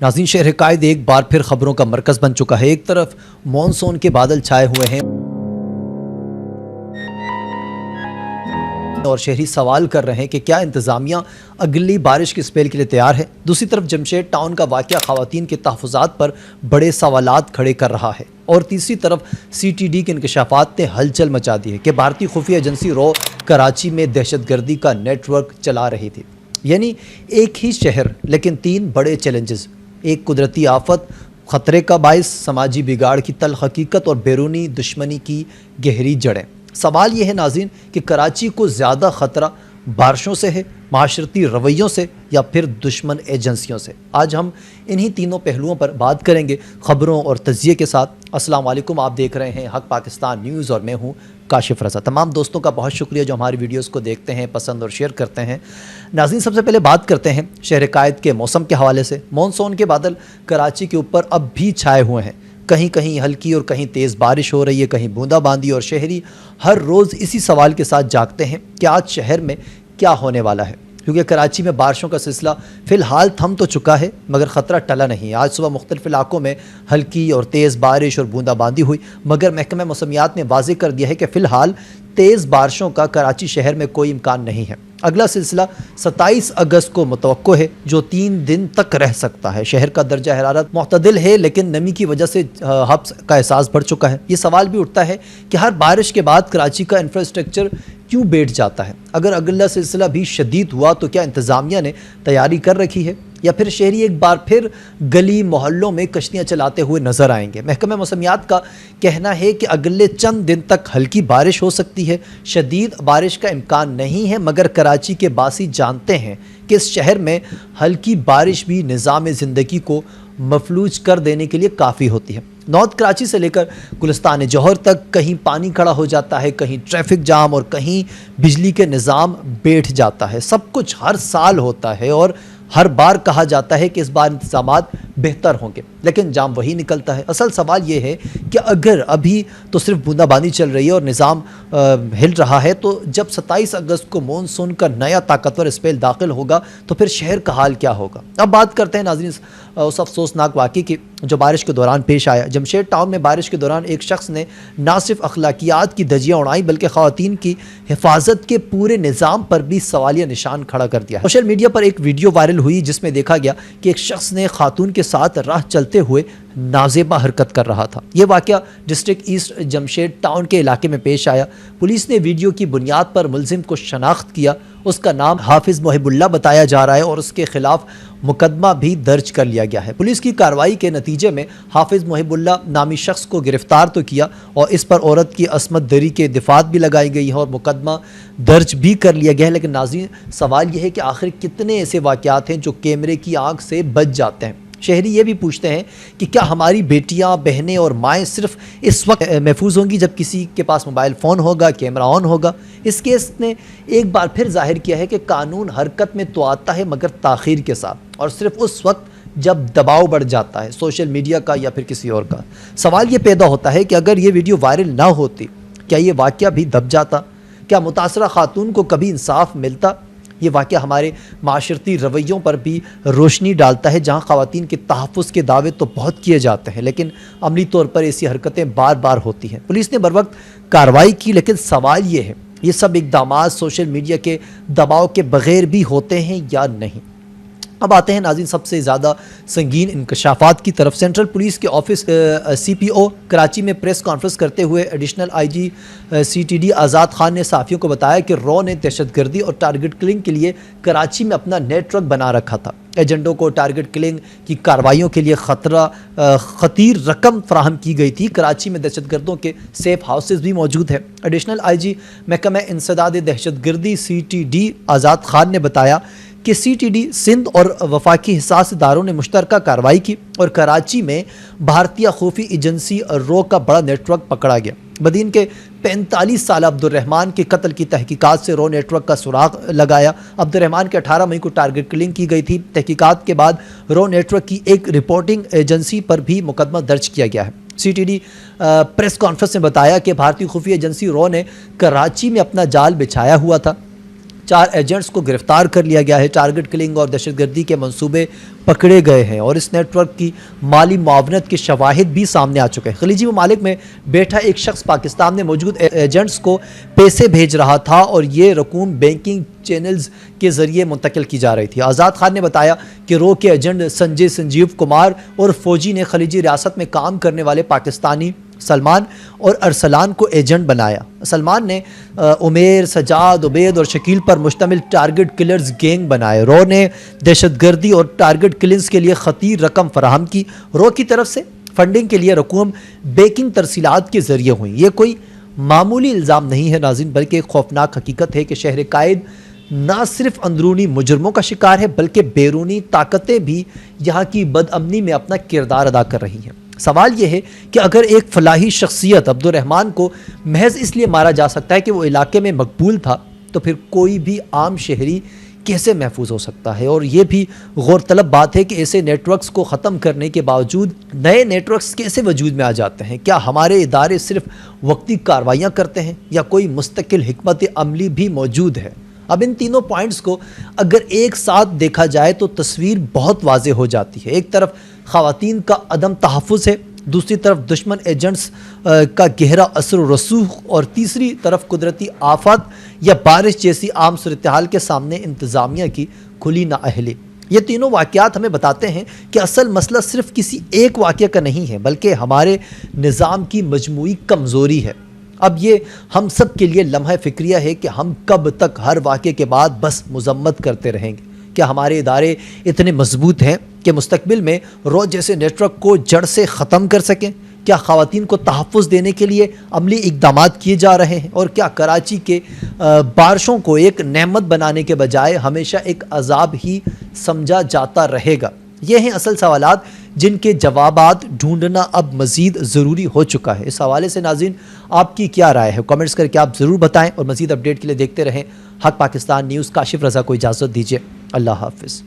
नाज़रीन, शहर कायद एक बार फिर खबरों का मरकज़ बन चुका है। एक तरफ मॉनसून के बादल छाए हुए हैं और शहरी सवाल कर रहे हैं कि क्या इंतज़ामिया अगली बारिश की स्पेल के लिए तैयार है। दूसरी तरफ जमशेद टाउन का वाक़या ख़वातीन के तहफ़्फ़ुज़ात पर बड़े सवालात खड़े कर रहा है। और तीसरी तरफ CTD के इंकशाफात ने हलचल मचा दी है कि भारतीय खुफिया एजेंसी रॉ कराची में दहशतगर्दी का नेटवर्क चला रही थी। यानी एक ही शहर लेकिन तीन बड़े चैलेंजेस, एक कुदरती आफत, ख़तरे का बाइस, समाजी बिगाड़ की तल्ख़ हकीकत और बैरूनी दुश्मनी की गहरी जड़ें। सवाल ये है नाज़रीन कि कराची को ज़्यादा ख़तरा बारिशों से है, माशरती रवैयों से, या फिर दुश्मन एजेंसियों से। आज हम इन्हीं तीनों पहलुओं पर बात करेंगे ख़बरों और तज़किये के साथ। अस्सलाम वालेकुम, आप देख रहे हैं हक़ पाकिस्तान न्यूज़ और मैं हूँ काशिफ़ रज़ा। तमाम दोस्तों का बहुत शुक्रिया जो हमारी वीडियोस को देखते हैं, पसंद और शेयर करते हैं। नाज़रीन, सबसे पहले बात करते हैं शहर कायद के मौसम के हवाले से। मॉनसून के बादल कराची के ऊपर अब भी छाए हुए हैं। कहीं कहीं हल्की और कहीं तेज़ बारिश हो रही है, कहीं बूंदाबांदी, और शहरी हर रोज़ इसी सवाल के साथ जागते हैं कि आज शहर में क्या होने वाला है। क्योंकि कराची में बारिशों का सिलसिला फ़िलहाल थम तो चुका है मगर ख़तरा टला नहीं है। आज सुबह मुख्तलिफ़ इलाकों में हल्की और तेज़ बारिश और बूंदाबांदी हुई, मगर महकमा मौसमियात ने वाज़ेह कर दिया है कि फ़िलहाल तेज़ बारिशों का कराची शहर में कोई इम्कान नहीं है। अगला सिलसिला 27 अगस्त को मुतवक्को है, जो 3 दिन तक रह सकता है। शहर का दर्जा हरारत मुतदिल है, लेकिन नमी की वजह से हब्स का एहसास बढ़ चुका है। ये सवाल भी उठता है कि हर बारिश के बाद कराची का इंफ्रास्ट्रक्चर क्यों बैठ जाता है। अगर अगला सिलसिला भी शदीद हुआ तो क्या इंतज़ामिया ने तैयारी कर रखी है, या फिर शहरी एक बार फिर गली मोहल्लों में कश्तियाँ चलाते हुए नज़र आएंगे। महकमा मौसमियात का कहना है कि अगले चंद दिन तक हल्की बारिश हो सकती है, शदीद बारिश का इम्कान नहीं है, मगर कराची के बासी जानते हैं कि इस शहर में हल्की बारिश भी निज़ाम ज़िंदगी को मफलूज कर देने के लिए काफ़ी होती है। नॉर्थ कराची से लेकर गुलिस्तान जौहर तक कहीं पानी खड़ा हो जाता है, कहीं ट्रैफिक जाम और कहीं बिजली के निज़ाम बैठ जाता है। सब कुछ हर साल होता है और हर बार कहा जाता है कि इस बार इंतज़ामात बेहतर होंगे, लेकिन जाम वही निकलता है। असल सवाल ये है कि अगर अभी तो सिर्फ बूंदाबांदी चल रही है और निज़ाम हिल रहा है, तो जब 27 अगस्त को मॉनसून का नया ताकतवर स्पेल दाखिल होगा तो फिर शहर का हाल क्या होगा। अब बात करते हैं नाज़रीन उस अफसोसनाक वाक़े की जो बारिश के दौरान पेश आया। जमशेद टाउन में बारिश के दौरान एक शख्स ने ना सिर्फ अखलाकियात की धज्जियाँ उड़ाई, बल्कि ख़वातीन की हिफाजत के पूरे निज़ाम पर भी सवालिया निशान खड़ा कर दिया। सोशल मीडिया पर एक वीडियो वायरल हुई जिसमें देखा गया कि एक शख्स ने खातून के साथ राह चलते हुए नाज़ेबा हरकत कर रहा था। यह वाक़या डिस्ट्रिक्ट ईस्ट जमशेद टाउन के इलाके में पेश आया। पुलिस ने वीडियो की बुनियाद पर मुलजिम को शनाख्त किया। उसका नाम हाफिज़ मोहिबुल्लाह बताया जा रहा है और उसके खिलाफ मुकदमा भी दर्ज कर लिया गया है। पुलिस की कार्रवाई के नतीजे में हाफिज़ मोहिबुल्लाह नामी शख्स को गिरफ्तार तो किया और इस पर औरत की असमत दरी के दिफात भी लगाई गई है और मुकदमा दर्ज भी कर लिया गया है। लेकिन नाज़रीन, सवाल यह है कि आखिर कितने ऐसे वाक़यात हैं जो कैमरे की आंख से बच जाते हैं। शहरी ये भी पूछते हैं कि क्या हमारी बेटियां, बहनें और माएँ सिर्फ इस वक्त महफूज होंगी जब किसी के पास मोबाइल फ़ोन होगा, कैमरा ऑन होगा। इस केस ने एक बार फिर जाहिर किया है कि कानून हरकत में तो आता है मगर ताख़ीर के साथ, और सिर्फ उस वक्त जब दबाव बढ़ जाता है सोशल मीडिया का या फिर किसी और का। सवाल ये पैदा होता है कि अगर ये वीडियो वायरल ना होती, क्या ये वाक़या भी दब जाता? क्या मुतासरा खातून को कभी इंसाफ मिलता? ये वाक़या हमारे माशरती रवैयों पर भी रोशनी डालता है, जहाँ ख़वातीन के तहफ़्फ़ुज़ के दावे तो बहुत किए जाते हैं, लेकिन अमली तौर पर ऐसी हरकतें बार बार होती हैं। पुलिस ने बर वक्त कार्रवाई की, लेकिन सवाल ये है ये सब इक़दामात सोशल मीडिया के दबाव के बग़ैर भी होते हैं या नहीं। अब आते हैं नाज़रीन सबसे ज़्यादा संगीन इंकशाफात की तरफ। सेंट्रल पुलिस के ऑफिस CPO कराची में प्रेस कॉन्फ्रेंस करते हुए एडिशनल IG CTD आज़ाद खान ने सहाफ़ियों को बताया कि रॉ ने दहशतगर्दी और टारगेट किलिंग के लिए कराची में अपना नेटवर्क बना रखा था। एजेंटों को टारगेट किलिंग की कार्रवाइयों के लिए खतीर रकम फराहम की गई थी। कराची में दहशतगर्दों के सेफ हाउसेज भी मौजूद है। एडिशनल IG महकमा इंसदाद दहशतगर्दी CTD आज़ाद खान ने बताया कि CTD सिंध और वफाकी हिसास इदारों ने मुश्तरका कार्रवाई की और कराची में भारतीय खुफी एजेंसी रॉ का बड़ा नेटवर्क पकड़ा गया। बदीन के 45 साल अब्दुर्रहमान के कत्ल की तहकीकात से रॉ नेटवर्क का सुराग लगाया। अब्दुर्रहमान के 18 मई को टारगेट किलिंग की गई थी। तहकीकात के बाद रॉ नेटवर्क की एक रिपोर्टिंग एजेंसी पर भी मुकदमा दर्ज किया गया है। CTD प्रेस कॉन्फ्रेंस में बताया कि भारतीय खुफी एजेंसी रॉ ने कराची में अपना जाल बिछाया हुआ था। 4 ایجنٹس کو گرفتار کر لیا گیا ہے، ٹارگٹ کلنگ اور دہشت گردی کے منصوبے پکڑے گئے ہیں اور اس نیٹ ورک کی مالی معاونت کے شواہد بھی سامنے آ چکے ہیں۔ خلیجی ممالک میں بیٹھا ایک شخص پاکستان میں موجود ایجنٹس کو پیسے بھیج رہا تھا اور یہ رقوم بینکنگ چینلز کے ذریعے منتقل کی جا رہی تھی۔ آزاد خان نے بتایا کہ رو کے ایجنٹ سنجیو کمار اور فوجی نے خلیجی ریاست میں کام کرنے والے پاکستانی سلمان اور ارسلان کو ایجنٹ بنایا۔ سلمان نے عمیر، سجاد، عبید اور شکیل پر مشتمل ٹارگٹ کلرز گینگ بنائے۔ رو نے دہشت گردی اور ٹارگٹ کلنز کے لیے خطیر رقم فراہم کی۔ رو کی طرف سے فنڈنگ کے لیے رقوم بیکنگ ترسیلات کے ذریعے ہوئی۔ یہ کوئی معمولی الزام نہیں ہے ناظرین، بلکہ ایک خوفناک حقیقت ہے کہ شہر قائد نہ صرف اندرونی مجرموں کا شکار ہے بلکہ بیرونی طاقتیں بھی یہاں کی بد امنی میں اپنا کردار ادا کر رہی ہیں۔ سوال یہ ہے کہ اگر ایک فلاحی شخصیت عبد الرحمن کو محض اس لیے مارا جا سکتا ہے کہ وہ علاقے میں مقبول تھا، تو پھر کوئی بھی عام شہری کیسے محفوظ ہو سکتا ہے؟ اور یہ بھی غور طلب بات ہے کہ ایسے نیٹ ورکس کو ختم کرنے کے باوجود نئے نیٹ ورکس کیسے وجود میں آ جاتے ہیں؟ کیا ہمارے ادارے صرف وقتی کارروائیاں کرتے ہیں یا کوئی مستقل حکمت عملی بھی موجود ہے؟ اب ان تینوں پوائنٹس کو اگر ایک ساتھ دیکھا جائے تو تصویر بہت واضح ہو جاتی ہے۔ ایک طرف خواتین کا عدم تحفظ ہے، دوسری طرف دشمن ایجنٹس کا گہرا اثر و رسوخ، اور تیسری طرف قدرتی آفات یا بارش جیسی عام صورتحال کے سامنے انتظامیہ کی کھلی نااہلی۔ یہ تینوں واقعات ہمیں بتاتے ہیں کہ اصل مسئلہ صرف کسی ایک واقعہ کا نہیں ہے بلکہ ہمارے نظام کی مجموعی کمزوری ہے۔ اب یہ ہم سب کے لیے لمحہ فکریہ ہے کہ ہم کب تک ہر واقعے کے بعد بس مذمت کرتے رہیں گے؟ کیا ہمارے ادارے اتنے مضبوط ہیں کہ مستقبل میں رو جیسے نیٹ ورک کو جڑ سے ختم کر سکیں؟ کیا خواتین کو تحفظ دینے کے لیے عملی اقدامات کیے جا رہے ہیں؟ اور کیا کراچی کے بارشوں کو ایک نعمت بنانے کے بجائے ہمیشہ ایک عذاب ہی سمجھا جاتا رہے گا؟ یہ ہیں اصل سوالات جن کے جوابات ڈھونڈنا اب مزید ضروری ہو چکا ہے۔ اس حوالے سے ناظرین آپ کی کیا رائے ہے؟ کمنٹس کر کے آپ ضرور بتائیں، اور مزید اپڈیٹ کے لیے دیکھتے رہیں حق پاکستان نیوز۔ کاشف رضا کو اجازت دیجیے، اللہ حافظ۔